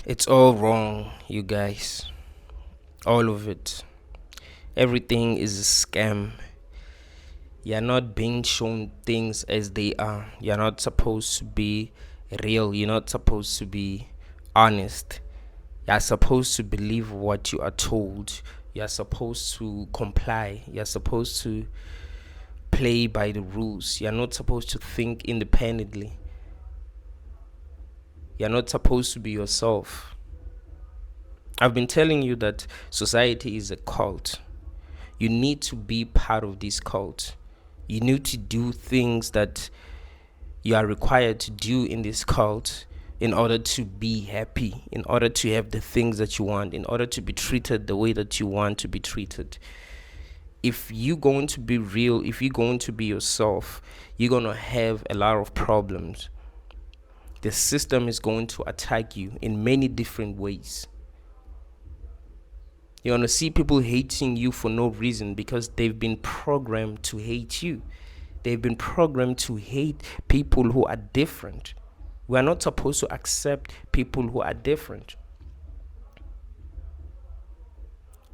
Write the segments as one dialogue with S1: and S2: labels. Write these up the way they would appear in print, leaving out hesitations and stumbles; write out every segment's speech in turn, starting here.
S1: It's all wrong, you guys. All of it. Everything is a scam. You're not being shown things as they are. You're not supposed to be real. You're not supposed to be honest. You're supposed to believe what you are told. You're supposed to comply. You're supposed to play by the rules. You're not supposed to think independently. You're not supposed to be yourself. I've been telling you that society is a cult. You need to be part of this cult. You need to do things that you are required to do in this cult in order to be happy, in order to have the things that you want, in order to be treated the way that you want to be treated. If you're going to be real, if you're going to be yourself, you're going to have a lot of problems. The system is going to attack you in many different ways. You're going to see people hating you for no reason because they've been programmed to hate you. They've been programmed to hate people who are different. We are not supposed to accept people who are different.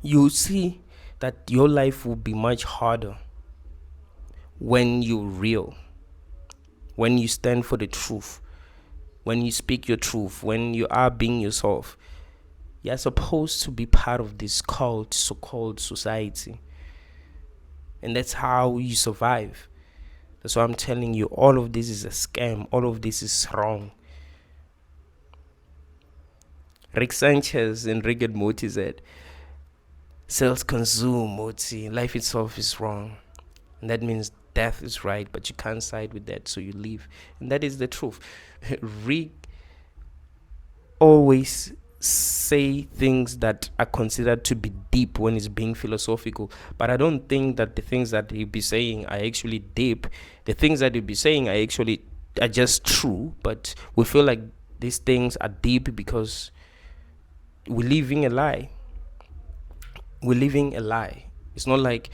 S1: You see that your life will be much harder when you're real, when you stand for the truth, when you speak your truth, when you are being yourself. You're supposed to be part of this cult, so-called society. And that's how you survive. That's why I'm telling you, all of this is a scam. All of this is wrong. Rick Sanchez in Rick and Morty said, cells consume, Morty. Life itself is wrong. And that means death is right, but you can't side with that, so you leave. And that is the truth. Rick always say things that are considered to be deep when it's being philosophical, but I don't think that the things that he'll be saying are actually deep. The things that he'll be saying are just true, but we feel like these things are deep because we're living a lie. It's not like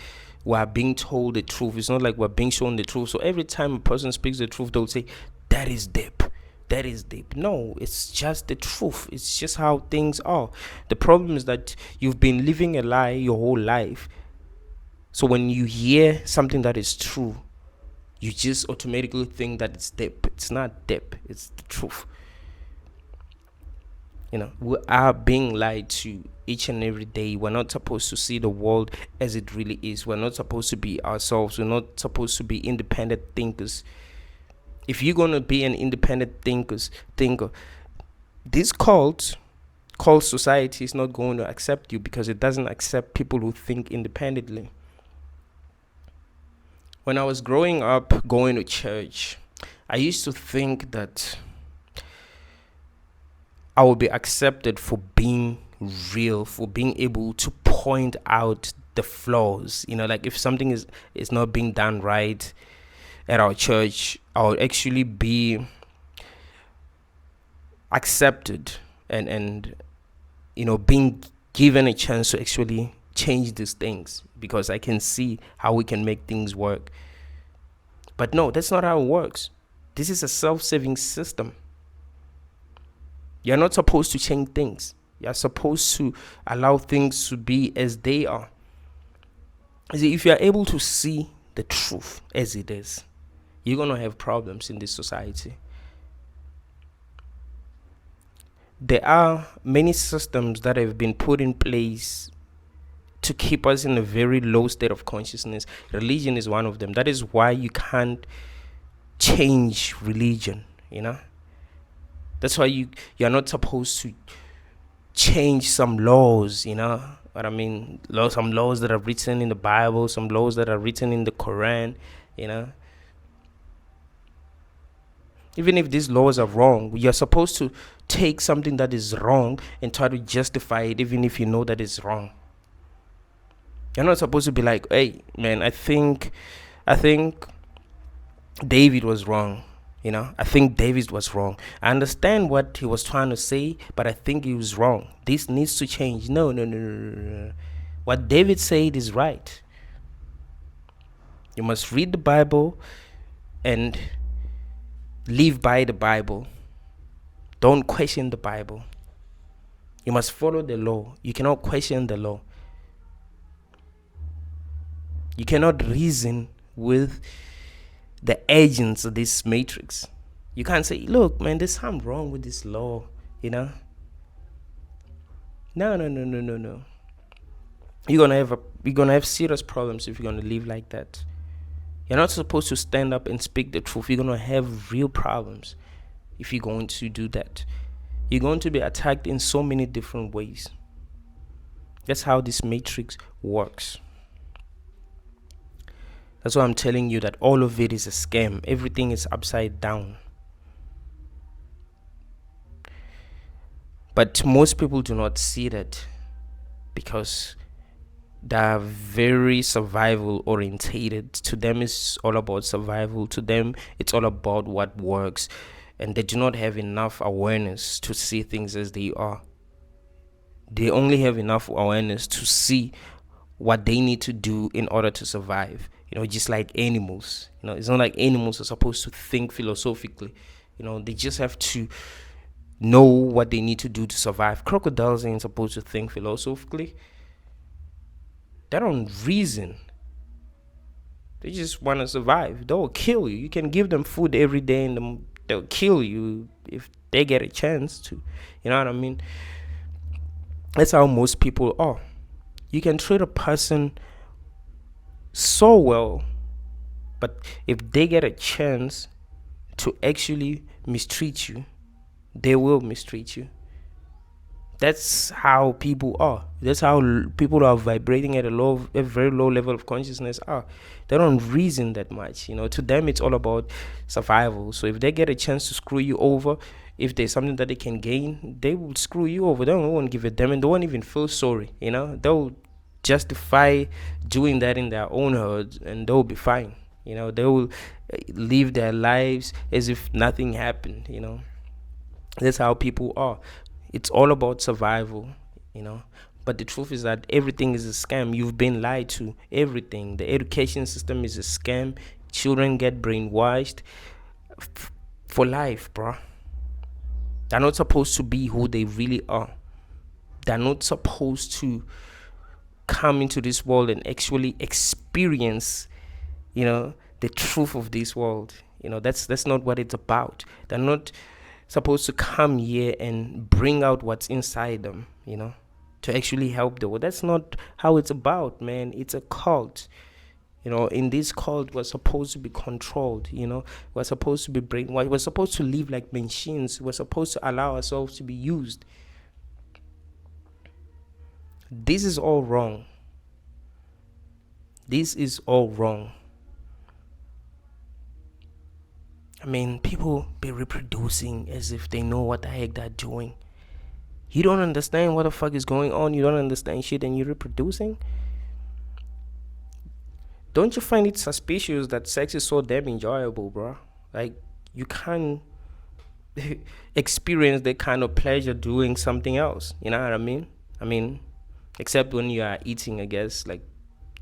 S1: we're being told the truth. It's not like we're being shown the truth. So every time a person speaks the truth, they'll say that is deep. That is deep. No, it's just the truth. It's just how things are. The problem is that you've been living a lie your whole life. So when you hear something that is true, you just automatically think that it's deep. It's not deep. It's the truth. We are being lied to each and every day. We're not supposed to see the world as it really is. We're not supposed to be ourselves. We're not supposed to be independent thinkers. If you're going to be an independent thinker, this cult society is not going to accept you because it doesn't accept people who think independently. When I was growing up, going to church, I used to think that I would be accepted for being real, for being able to point out the flaws. Like if something is not being done right at our church, I'll actually be accepted and being given a chance to actually change these things because I can see how we can make things work. But no, that's not how it works. This is a self-serving system. You're not supposed to change things. You're supposed to allow things to be as they are. See, if you're able to see the truth as it is, you're going to have problems in this society. There are many systems that have been put in place to keep us in a very low state of consciousness. Religion is one of them. That is why you can't change religion, That's why you're not supposed to change some laws, what I mean? Some laws that are written in the Bible, some laws that are written in the Quran, Even if these laws are wrong, you're supposed to take something that is wrong and try to justify it, even if you know that it's wrong. You're not supposed to be like, hey, man, I think David was wrong. I think David was wrong. I understand what he was trying to say, but I think he was wrong. This needs to change. No. What David said is right. You must read the Bible and live by the Bible. Don't question the Bible. You must follow the law. You cannot question the law. You cannot reason with the agents of this matrix. You can't say, look, man, there's something wrong with this law, you know? No. You're gonna have serious problems if you're gonna live like that. You're not supposed to stand up and speak the truth. You're gonna have real problems if you're going to do that. You're going to be attacked in so many different ways. That's how this matrix works. That's why I'm telling you that all of it is a scam. Everything is upside down. But most people do not see that because they're very survival orientated. To them, it's all about survival. To them, it's all about what works. And they do not have enough awareness to see things as they are. They only have enough awareness to see what they need to do in order to survive. Just like animals. It's not like animals are supposed to think philosophically. They just have to know what they need to do to survive. Crocodiles ain't supposed to think philosophically. They don't reason. They just want to survive. They'll kill you. You can give them food every day and they'll kill you if they get a chance to. You know what I mean? That's how most people are. You can treat a person so well, but if they get a chance to actually mistreat you, they will mistreat you. That's how people are. That's how people are vibrating at a very low level of consciousness are. They don't reason that much. To them, it's all about survival. So if they get a chance to screw you over, if there's something that they can gain, they will screw you over. They won't give a damn, and they won't even feel sorry. They'll justify doing that in their own heads, and they'll be fine. They will live their lives as if nothing happened. That's how people are. It's all about survival, But the truth is that everything is a scam. You've been lied to. Everything. The education system is a scam. Children get brainwashed for life, bro. They're not supposed to be who they really are. They're not supposed to come into this world and actually experience, the truth of this world. That's not what it's about. They're not supposed to come here and bring out what's inside them, to actually help the world. That's not how it's about, man. It's a cult. In this cult, we're supposed to be controlled, we're supposed to be brainwashed. We're supposed to live like machines. We're supposed to allow ourselves to be used. This is all wrong. This is all wrong. I mean, people be reproducing as if they know what the heck they're doing. You don't understand what the fuck is going on. You don't understand shit and you're reproducing. Don't you find it suspicious that sex is so damn enjoyable, bro? Like, you can't experience that kind of pleasure doing something else. You know what I mean? Except when you are eating, I guess, like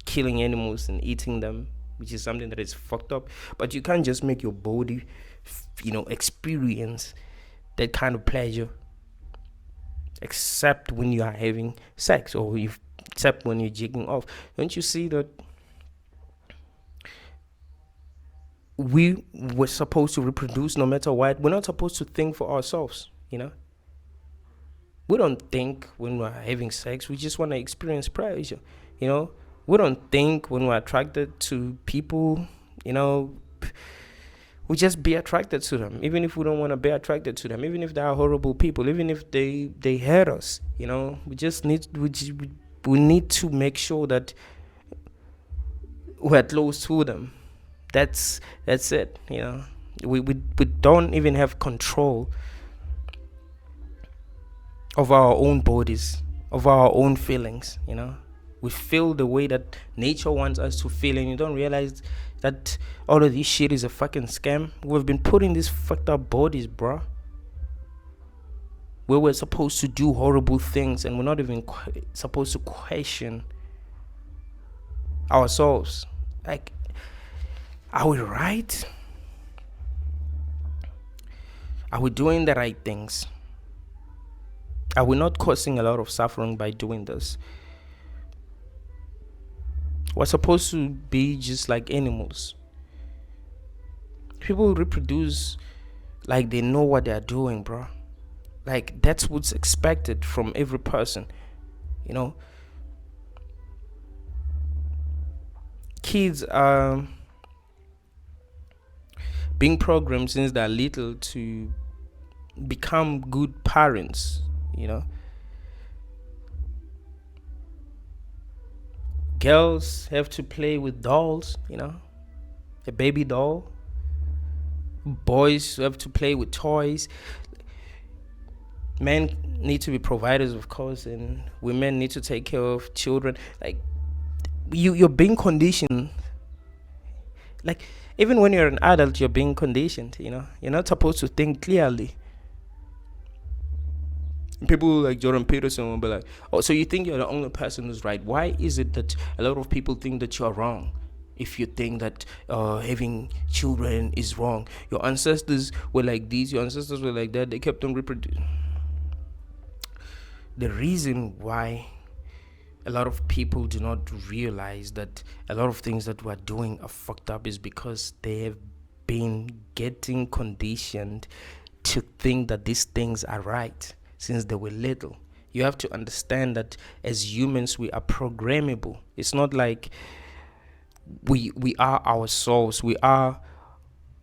S1: killing animals and eating them, which is something that is fucked up. But you can't just make your body, experience that kind of pleasure, except when you are having sex, or except when you're jigging off. Don't you see that we were supposed to reproduce no matter what? We're not supposed to think for ourselves, We don't think when we're having sex. We just want to experience pleasure, We don't think when we're attracted to people, We just be attracted to them, even if we don't want to be attracted to them, even if they are horrible people, even if they hurt us, We just need we need to make sure that we're close to them. That's it, We don't even have control of our own bodies, of our own feelings, We feel the way that nature wants us to feel, and you don't realize that all of this shit is a fucking scam. We've been put in these fucked up bodies, bro, where we're supposed to do horrible things, and we're not even supposed to question ourselves. Like, are we right? Are we doing the right things? Are we not causing a lot of suffering by doing this? We're supposed to be just like animals. People reproduce like they know what they're doing, bro. Like that's what's expected from every person, you know. Kids are being programmed since they're little to become good parents, you know. Girls have to play with dolls, you know, a baby doll. Boys have to play with toys. Men need to be providers, of course, and women need to take care of children. Like you're being conditioned. Like even when you're an adult, you're being conditioned, you know. You're not supposed to think clearly. People like Jordan Peterson will be like, oh, so you think you're the only person who's right? Why is it that a lot of people think that you're wrong? If you think that having children is wrong, your ancestors were like this, your ancestors were like that, they kept on reproducing. The reason why a lot of people do not realize that a lot of things that we're doing are fucked up is because they have been getting conditioned to think that these things are right since they were little. You have to understand that as humans we are programmable. It's not like we are ourselves, we are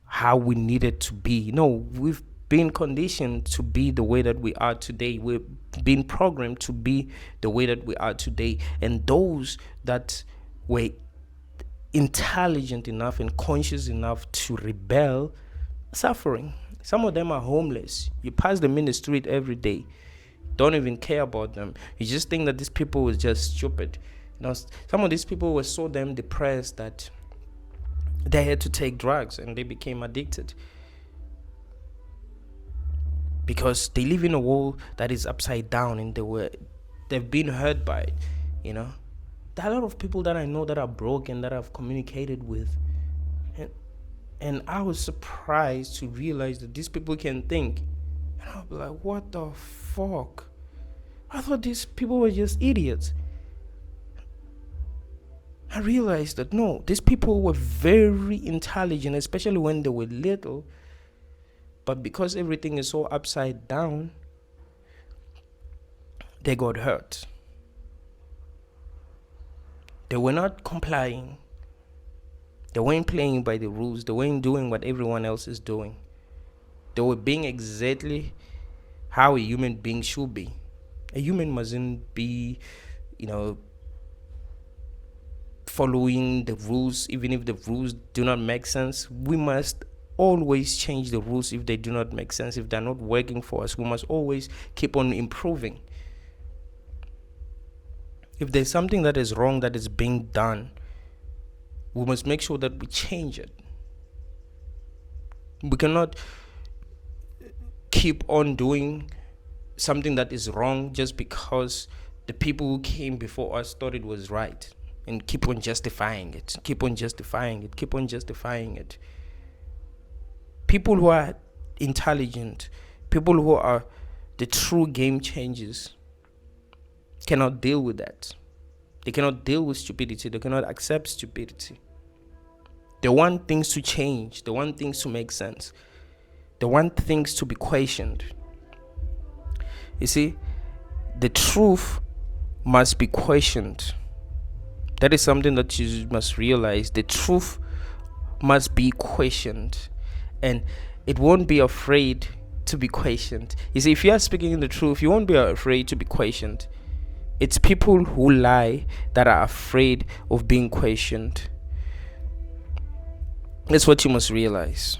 S1: how we needed to be. No, we've been conditioned to be the way that we are today. We've been programmed to be the way that we are today. And those that were intelligent enough and conscious enough to rebel are suffering. Some of them are homeless. You pass them in the street every day, don't even care about them. You just think that these people were just stupid. You know, some of these people were so damn depressed that they had to take drugs and they became addicted because they live in a world that is upside down and they've been hurt by it, you know. There are a lot of people that I know that are broken that I've communicated with, and I was surprised to realize that these people can think, and I'll be like, what the fuck? I thought these people were just idiots. I realized that no, these people were very intelligent, especially when they were little. But because everything is so upside down, they got hurt. They were not complying. They weren't playing by the rules. They weren't doing what everyone else is doing. They were being exactly how a human being should be. A human mustn't be, you know, following the rules even if the rules do not make sense. We must always change the rules if they do not make sense. If they're not working for us, we must always keep on improving. If there's something that is wrong that is being done, we must make sure that we change it. We cannot keep on doing something that is wrong just because the people who came before us thought it was right, and keep on justifying it, keep on justifying it, keep on justifying it. People who are intelligent, people who are the true game changers, cannot deal with that. They cannot deal with stupidity. They cannot accept stupidity. They want things to change. They want things to make sense. They want things to be questioned. You see, the truth must be questioned. That is something that you must realize. The truth must be questioned, and it won't be afraid to be questioned. You see, if you are speaking the truth, you won't be afraid to be questioned. It's people who lie that are afraid of being questioned. That's what you must realize.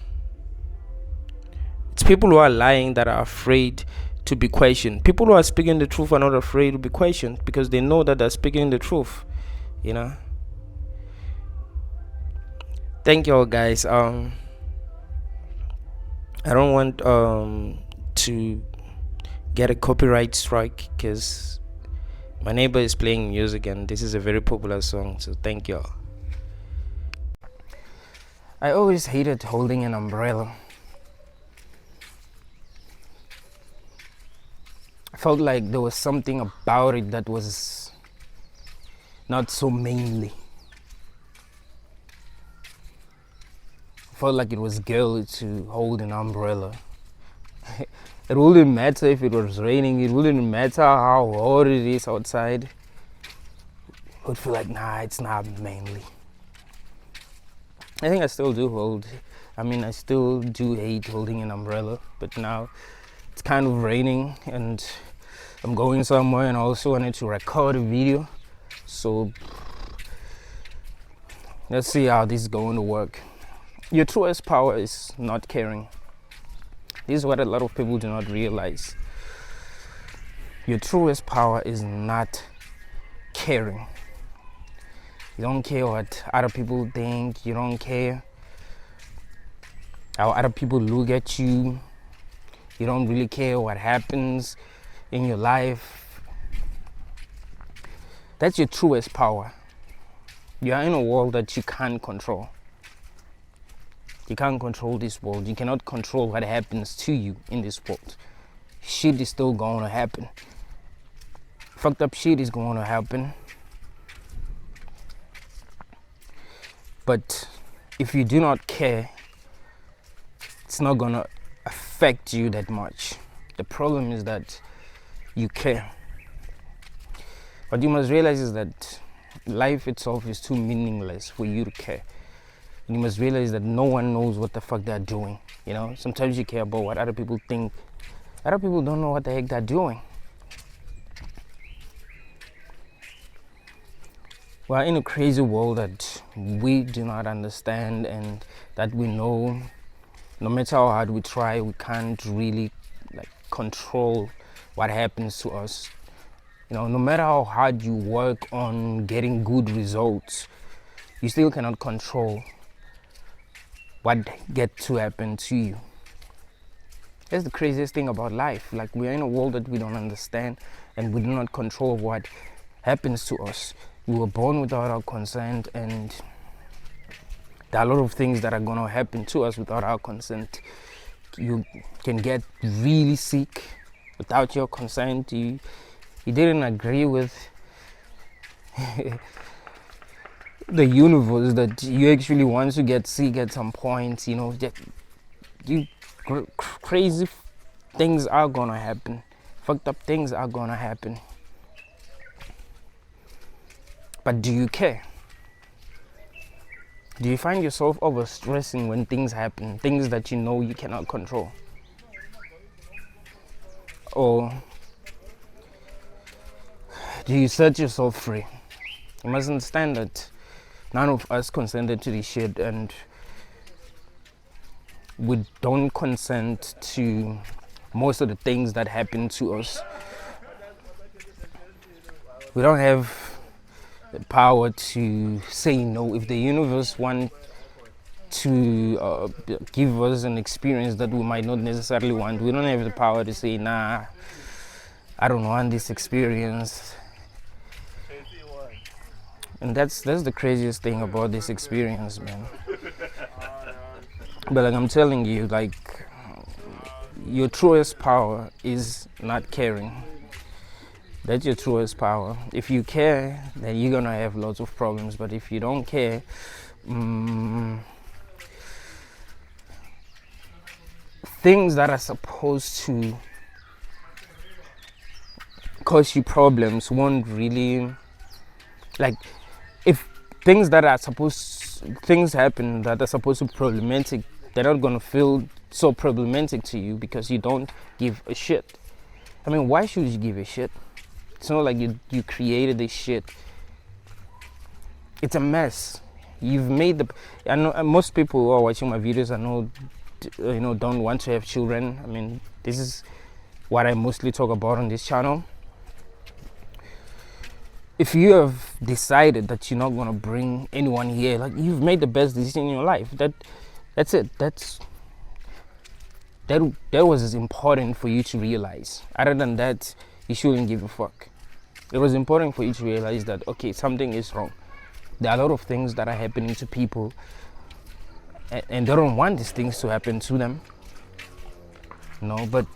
S1: It's people who are lying that are afraid to be questioned. People who are speaking the truth are not afraid to be questioned because they know that they're speaking the truth. You know. Thank you all, guys. I don't want to get a copyright strike because my neighbor is playing music and this is a very popular song. So thank you all. I always hated holding an umbrella. I felt like there was something about it that was not so manly. Felt like it was girl to hold an umbrella. It wouldn't matter if it was raining, it wouldn't matter how hot it is outside. I would feel like, nah, it's not manly. I think I still do I still do hate holding an umbrella, but now it's kind of raining and I'm going somewhere and I also wanted to record a video. So let's see how this is going to work. Your truest power is not caring. This is what a lot of people do not realize. Your truest power is not caring. You don't care what other people think. You don't care how other people look at you. You don't really care what happens in your life. That's your truest power. You are in a world that you can't control. You can't control this world. You cannot control what happens to you in this world. Shit is still going to happen. Fucked up shit is going to happen. But if you do not care, it's not going to affect you that much. The problem is that you care. What you must realize is that life itself is too meaningless for you to care. You must realize that no one knows what the fuck they're doing. You know, sometimes you care about what other people think. Other people don't know what the heck they're doing. We're in a crazy world that we do not understand, and that we know no matter how hard we try, we can't really control what happens to us. You know, no matter how hard you work on getting good results, you still cannot control what gets to happen to you. That's the craziest thing about life. Like, we are in a world that we don't understand, and we do not control what happens to us. We were born without our consent, and there are a lot of things that are going to happen to us without our consent. You can get really sick without your consent. You didn't agree with the universe that you actually want to get sick at some point. You know, crazy things are gonna happen. Fucked up things are gonna happen. But do you care? Do you find yourself over stressing when things happen, things that you know you cannot control? Or do you set yourself free? You must understand that none of us consented to this shit, and we don't consent to most of the things that happen to us. We don't have the power to say no. If the universe wants to give us an experience that we might not necessarily want, we don't have the power to say, nah, I don't want this experience. And that's the craziest thing about this experience, man. But I'm telling you, your truest power is not caring. That's your truest power. If you care, then you're gonna have lots of problems. But if you don't care, things that are supposed to cause you problems won't really, if things happen that are supposed to be problematic, they're not gonna feel so problematic to you because you don't give a shit. I mean, why should you give a shit? It's not like you created this shit. It's a mess. You've made I know most people who are watching my videos, I know, don't want to have children. I mean, this is what I mostly talk about on this channel. If you have decided that you're not gonna bring anyone here, you've made the best decision in your life. That's it. That was as important for you to realize. Other than that, you shouldn't give a fuck. It was important for you to realize that, okay, something is wrong. There are a lot of things that are happening to people, and they don't want these things to happen to them. But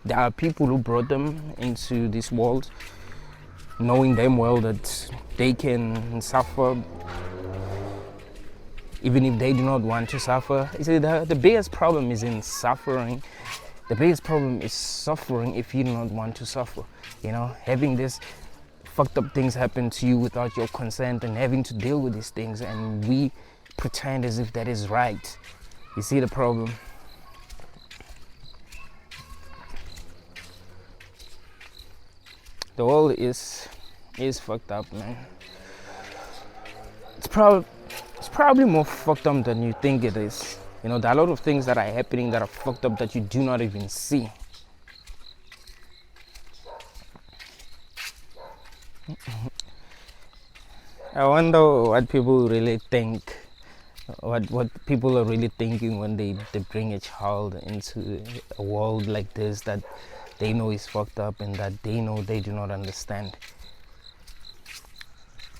S1: There are people who brought them into this world knowing damn well that they can suffer even if they do not want to suffer. You see, the biggest problem is in suffering. The biggest problem is suffering if you do not want to suffer. You know, having this fucked up things happen to you without your consent and having to deal with these things, and we pretend as if that is right. You see the problem? The world is fucked up, man. It's probably more fucked up than you think it is. You know, there are a lot of things that are happening that are fucked up that you do not even see. I wonder what people really think, what people are really thinking when they bring a child into a world like this that they know is fucked up and that they know they do not understand.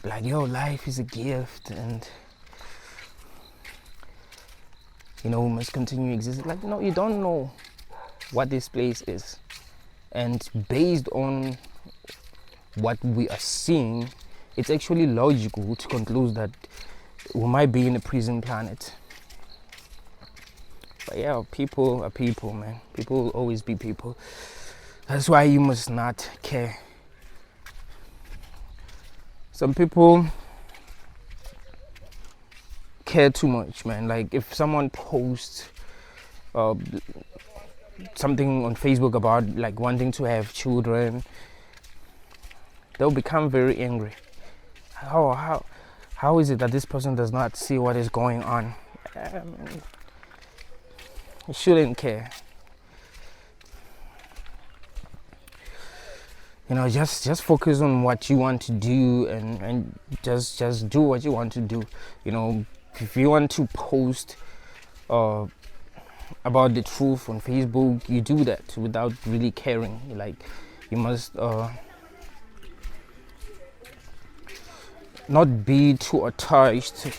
S1: Like, yo, life is a gift and, you know, we must continue existing. Like, no, you don't know what this place is. And based on what we are seeing, it's actually logical to conclude that we might be in a prison planet. But yeah, people are people, man. People will always be people. That's why you must not care. Some people care too much, man. Like, if someone posts something on Facebook about like wanting to have children, they'll become very angry. How is it that this person does not see what is going on? You shouldn't care. You know, just focus on what you want to do and just do what you want to do. You know, if you want to post about the truth on Facebook, you do that without really caring. Like, you must not be too attached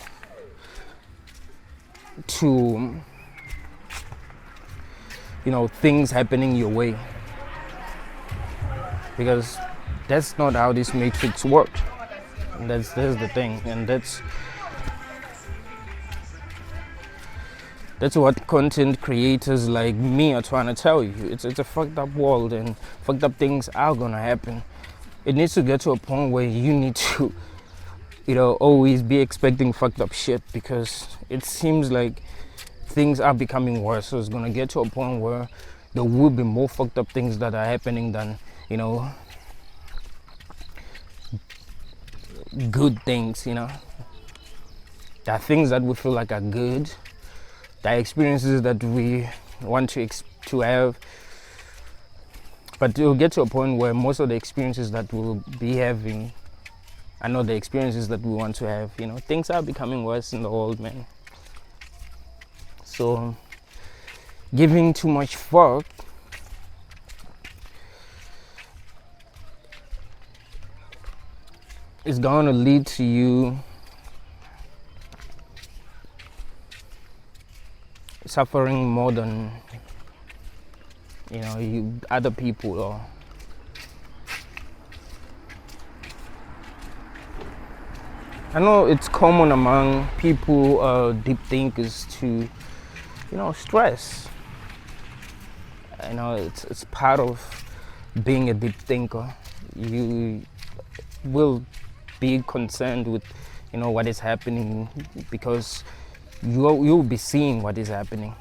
S1: to, you know, things happening your way, because that's not how this matrix works. And that's the thing, and that's what content creators like me are trying to tell you. It's a fucked up world, and fucked up things are gonna happen. It needs to get to a point where you need to, you know, always be expecting fucked up shit, because it seems like things are becoming worse. So it's gonna get to a point where there will be more fucked up things that are happening than, you know, good things. You know, there are things that we feel like are good. There are experiences that we want to have, but it will get to a point where most of the experiences that we'll be having are not the experiences that we want to have. You know, things are becoming worse in the world, man. So giving too much fuck is going to lead to you suffering more than, you know, other people. Or I know it's common among people, deep thinkers, to, you know, stress. You know, it's part of being a deep thinker. You will be concerned with, you know, what is happening, because you'll be seeing what is happening.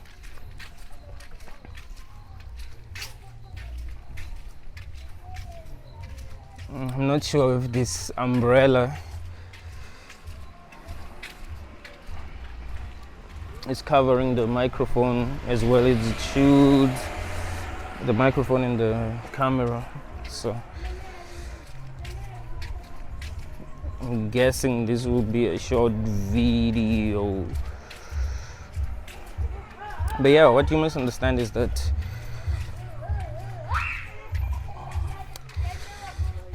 S1: I'm not sure if this umbrella is covering the microphone as well as it should, the microphone and the camera. So I'm guessing this will be a short video. But yeah, what you must understand is that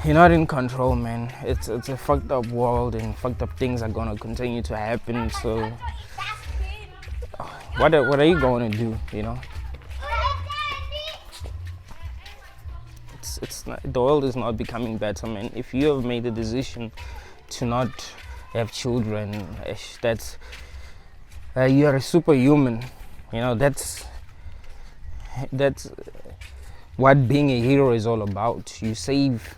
S1: you're not in control, man. It's a fucked up world, and fucked up things are gonna continue to happen. So what are you going to do, you know? it's not, the world is not becoming better, man. If you have made a decision to not have children, that's you are a superhuman. You know, that's what being a hero is all about. You save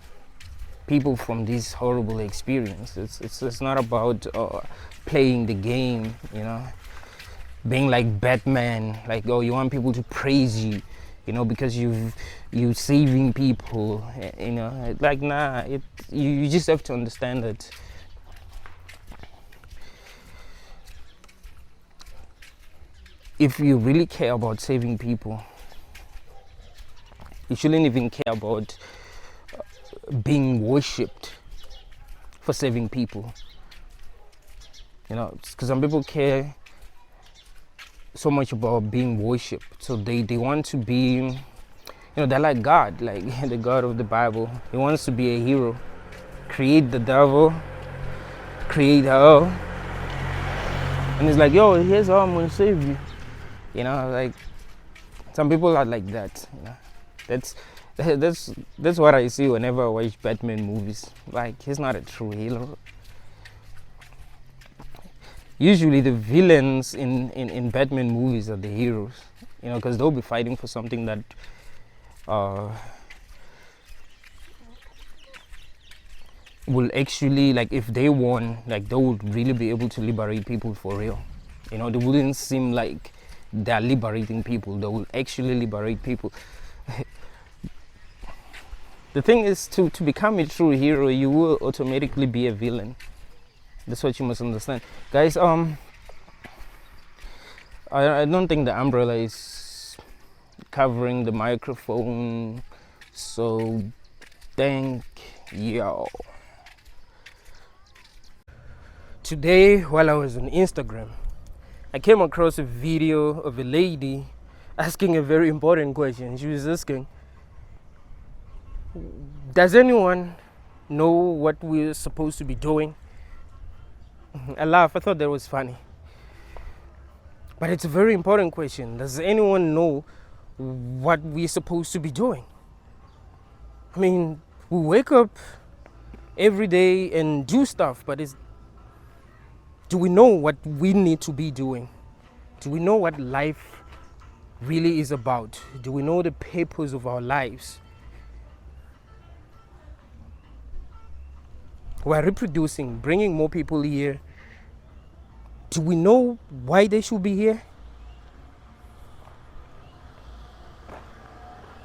S1: people from this horrible experience. It's not about playing the game, you know, being like Batman, like, oh, you want people to praise you, you know, because you saving people, you know, like, nah. You just have to understand that if you really care about saving people, you shouldn't even care about being worshipped for saving people. You know, because some people care so much about being worshipped, so they want to be, you know, they're like God, like the God of the Bible. He wants to be a hero, create the devil, create hell, and he's like, yo, here's how I'm gonna save you. You know, like, some people are like that. You know, that's what I see whenever I watch Batman movies. Like, he's not a true hero. Usually the villains in Batman movies are the heroes, you know, because they'll be fighting for something that will actually, like, if they won, like, they would really be able to liberate people for real. You know, they wouldn't seem like they're liberating people. They will actually liberate people. The thing is, to become a true hero, you will automatically be a villain. That's what you must understand, guys. I don't think the umbrella is covering the microphone, so thank you. Today, while I was on Instagram, I came across a video of a lady asking a very important question. She was asking, does anyone know what we're supposed to be doing? I laughed. I thought that was funny. But it's a very important question. Does anyone know what we're supposed to be doing? I mean, we wake up every day and do stuff, but do we know what we need to be doing? Do we know what life really is about? Do we know the purpose of our lives? We're reproducing, bringing more people here. Do we know why they should be here?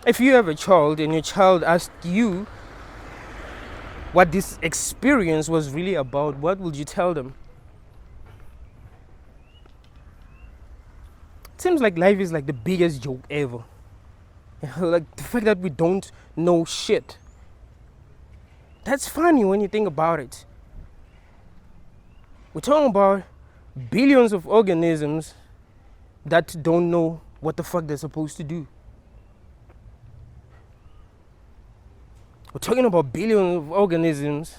S1: If you have a child and your child asked you what this experience was really about, what would you tell them? It seems like life is like the biggest joke ever. You know, like the fact that we don't know shit. That's funny when you think about it. We're talking about billions of organisms that don't know what the fuck they're supposed to do. We're talking about billions of organisms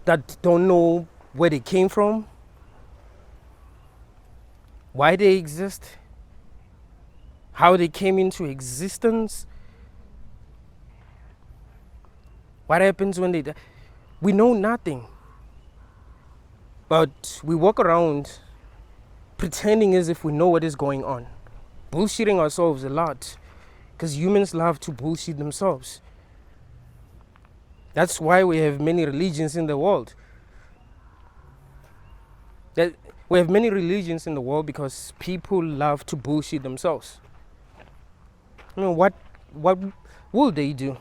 S1: that don't know where they came from, why they exist, how they came into existence, what happens when they die. We know nothing. But we walk around pretending as if we know what is going on, bullshitting ourselves a lot, because humans love to bullshit themselves. That's why we have many religions in the world. We have many religions in the world because people love to bullshit themselves. I mean, what will they do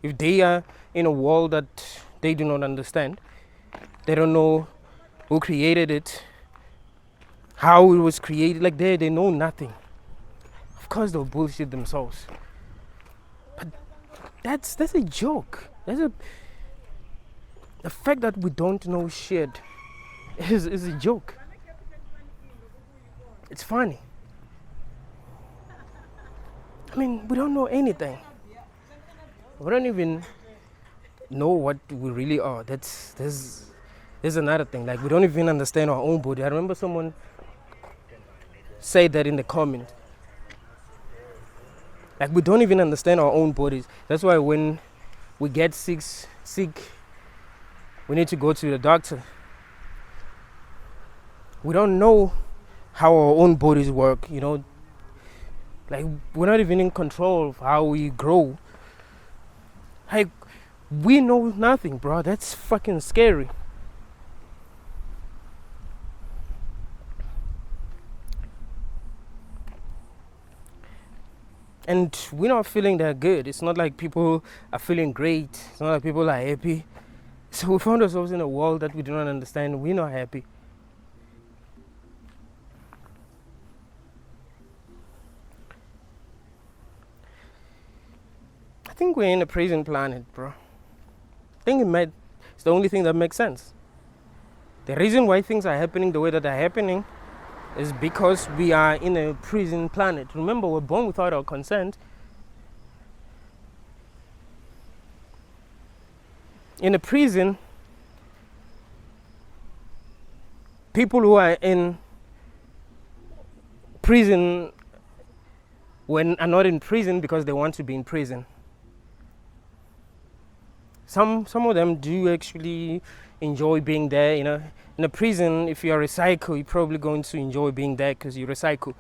S1: if they are in a world that they do not understand? They don't know who created it, how it was created. Like, they know nothing. Of course they'll bullshit themselves. But that's a joke. The fact that we don't know shit is a joke. It's funny. I mean, we don't know anything. We don't even know what we really are. There's another thing. Like, we don't even understand our own body. I remember someone said that in the comment. Like, we don't even understand our own bodies. That's why when we get sick, we need to go to the doctor. We don't know how our own bodies work, like, we're not even in control of how we grow. Like, we know nothing, bro. That's fucking scary. And we're not feeling that good. It's not like people are feeling great. It's not like people are happy. So we found ourselves in a world that we do not understand. We're not happy. I think we're in a prison planet, bro. I think it's the only thing that makes sense. The reason why things are happening the way that they're happening is because we are in a prison planet. Remember, we're born without our consent. In a prison, people who are in prison are not in prison because they want to be in prison. Some of them do actually enjoy being there, In a prison, if you're a psycho, you're probably going to enjoy being there because you're a psycho,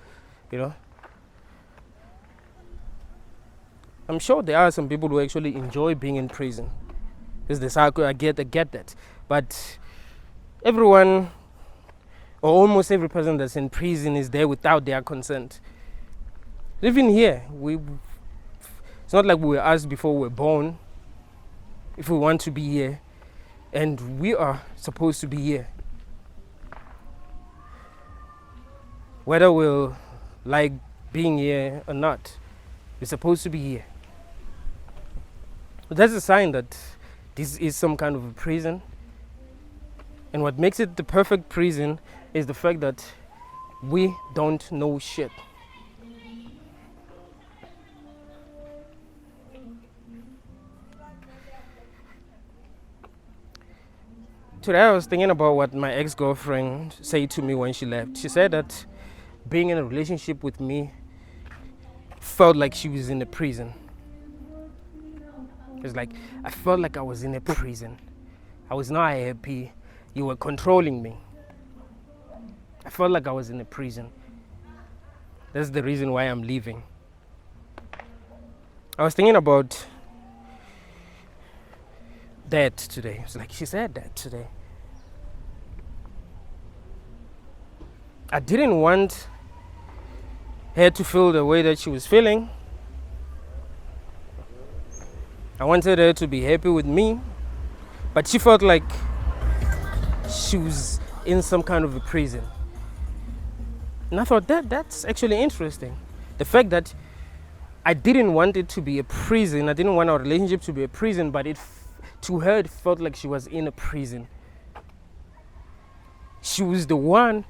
S1: I'm sure there are some people who actually enjoy being in prison. Because the psycho, I get that. But everyone, or almost every person that's in prison is there without their consent. Even here, it's not like we were asked before we were born if we want to be here, and we are supposed to be here. Whether we'll like being here or not, we're supposed to be here. But that's a sign that this is some kind of a prison. And what makes it the perfect prison is the fact that we don't know shit. Today I was thinking about what my ex-girlfriend said to me when she left. She said that being in a relationship with me felt like she was in a prison. It's like, I felt like I was in a prison. I was not happy. You were controlling me. I felt like I was in a prison. That's the reason why I'm leaving. I was thinking about that today. It's like, she said that today. I didn't want her to feel the way that she was feeling. I wanted her to be happy with me, but she felt like she was in some kind of a prison. And I thought that's actually interesting. The fact that I didn't want it to be a prison, I didn't want our relationship to be a prison, but to her it felt like she was in a prison. She was the one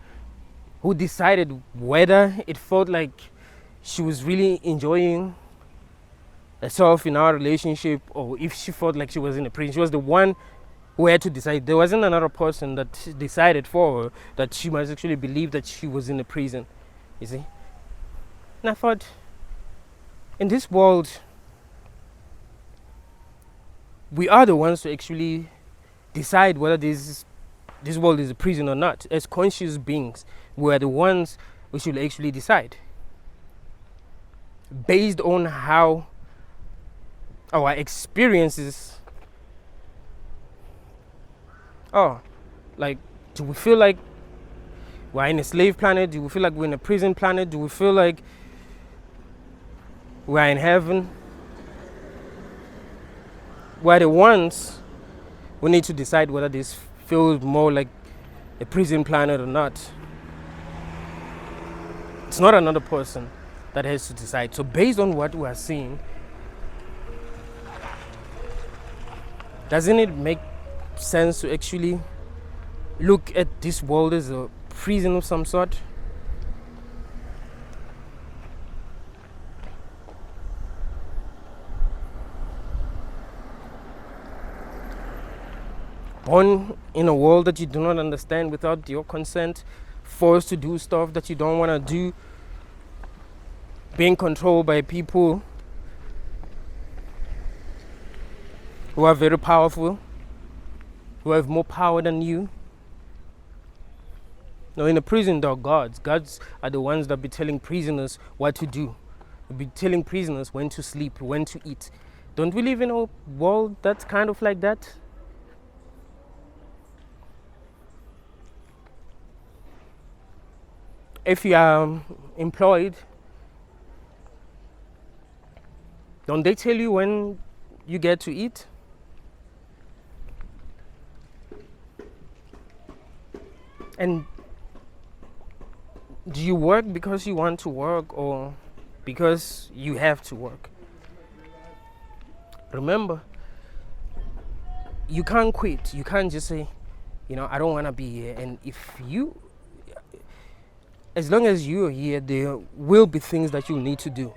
S1: who decided whether it felt like she was really enjoying herself in our relationship or if she felt like she was in a prison. She was the one who had to decide. There wasn't another person that decided for her that she must actually believe that she was in a prison. You see? And I thought, in this world, we are the ones to actually decide whether this world is a prison or not. As conscious beings, we are the ones who should actually decide. Based on how our experiences are. Like, do we feel like we're in a slave planet? Do we feel like we're in a prison planet? Do we feel like we're in heaven? We're the ones who need to decide whether this feels more like a prison planet or not. It's not another person that has to decide. So based on what we are seeing, doesn't it make sense to actually look at this world as a prison of some sort? Born in a world that you do not understand without your consent, forced to do stuff that you don't want to do, being controlled by people who are very powerful, who have more power than you. No, in a prison, there are guards. Guards are the ones that be telling prisoners what to do. They'll be telling prisoners when to sleep, when to eat. Don't we live in a world that's kind of like that? If you are employed, don't they tell you when you get to eat? And do you work because you want to work or because you have to work? Remember, you can't quit. You can't just say, I don't want to be here. And as long as you are here, there will be things that you need to do.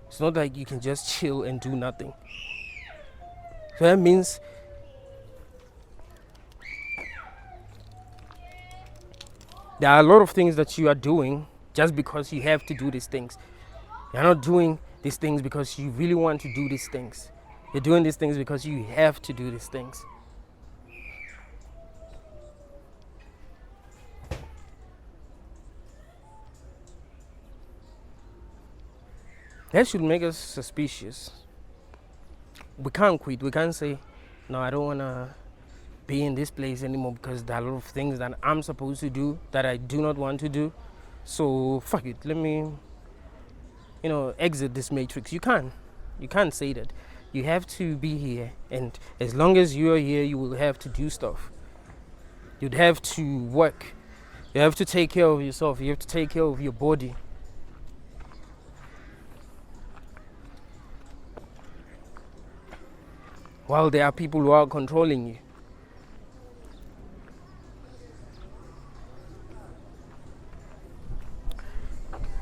S1: It's not like you can just chill and do nothing. So that means there are a lot of things that you are doing just because you have to do these things. You're not doing these things because you really want to do these things. You're doing these things because you have to do these things. That should make us suspicious. We can't quit. We can't say, no, I don't want to be in this place anymore because there are a lot of things that I'm supposed to do that I do not want to do. So fuck it. Let me, exit this matrix. You can't say that. You have to be here. And as long as you are here, you will have to do stuff. You'd have to work. You have to take care of yourself. You have to take care of your body. While there are people who are controlling you.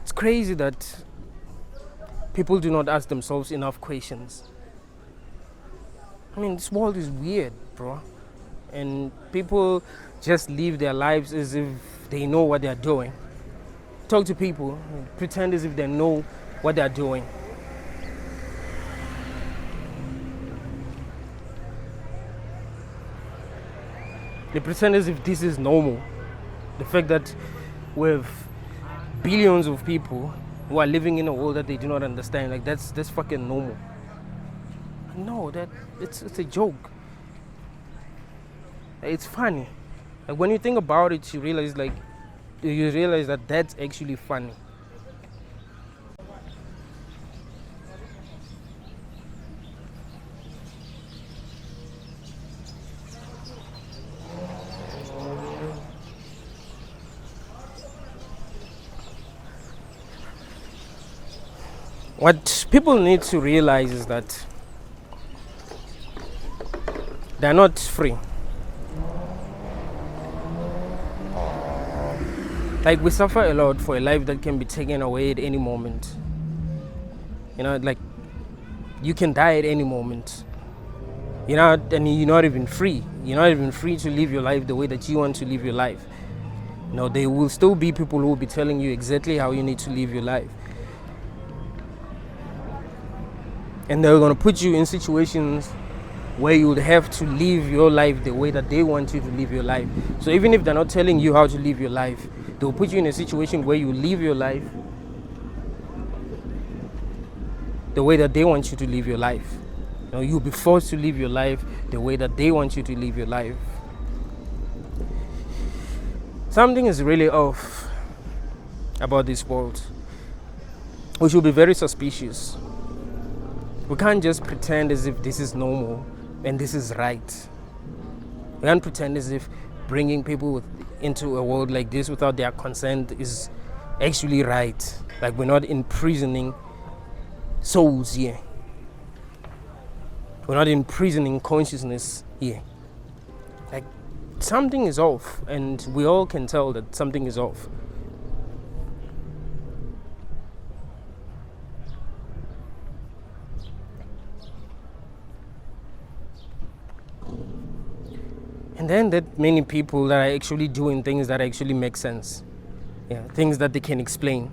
S1: It's crazy that people do not ask themselves enough questions. I mean, this world is weird, bro. And people just live their lives as if they know what they're doing. Talk to people, pretend as if they know what they're doing. They pretend as if this is normal. The fact that with billions of people who are living in a world that they do not understand, like that's fucking normal. No, it's a joke. It's funny. Like when you think about it, you realize that that's actually funny. What people need to realize is that they're not free. Like we suffer a lot for a life that can be taken away at any moment. Like you can die at any moment. And you're not even free. You're not even free to live your life the way that you want to live your life. There will still be people who will be telling you exactly how you need to live your life. And they're going to put you in situations where you would have to live your life the way that they want you to live your life. So even if they're not telling you how to live your life, they'll put you in a situation where you live your life the way that they want you to live your life. You'll be forced to live your life the way that they want you to live your life. Something is really off about this world. We should be very suspicious. We can't just pretend as if this is normal and this is right. We can't pretend as if bringing people into a world like this without their consent is actually right. Like we're not imprisoning souls here. We're not imprisoning consciousness here. Like something is off, and we all can tell that something is off. And then that many people that are actually doing things that actually make sense. Things that they can explain.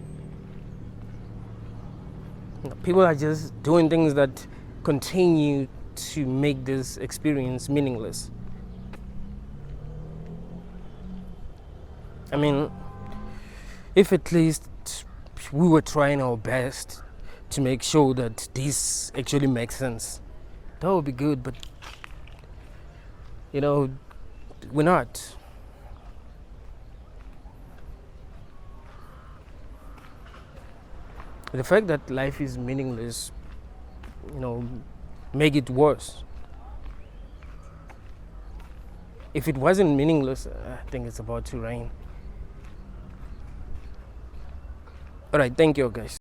S1: People are just doing things that continue to make this experience meaningless. I mean, if at least we were trying our best to make sure that this actually makes sense, that would be good, but we're not. The fact that life is meaningless, make it worse. If it wasn't meaningless, I think it's about to rain. All right, thank you, guys.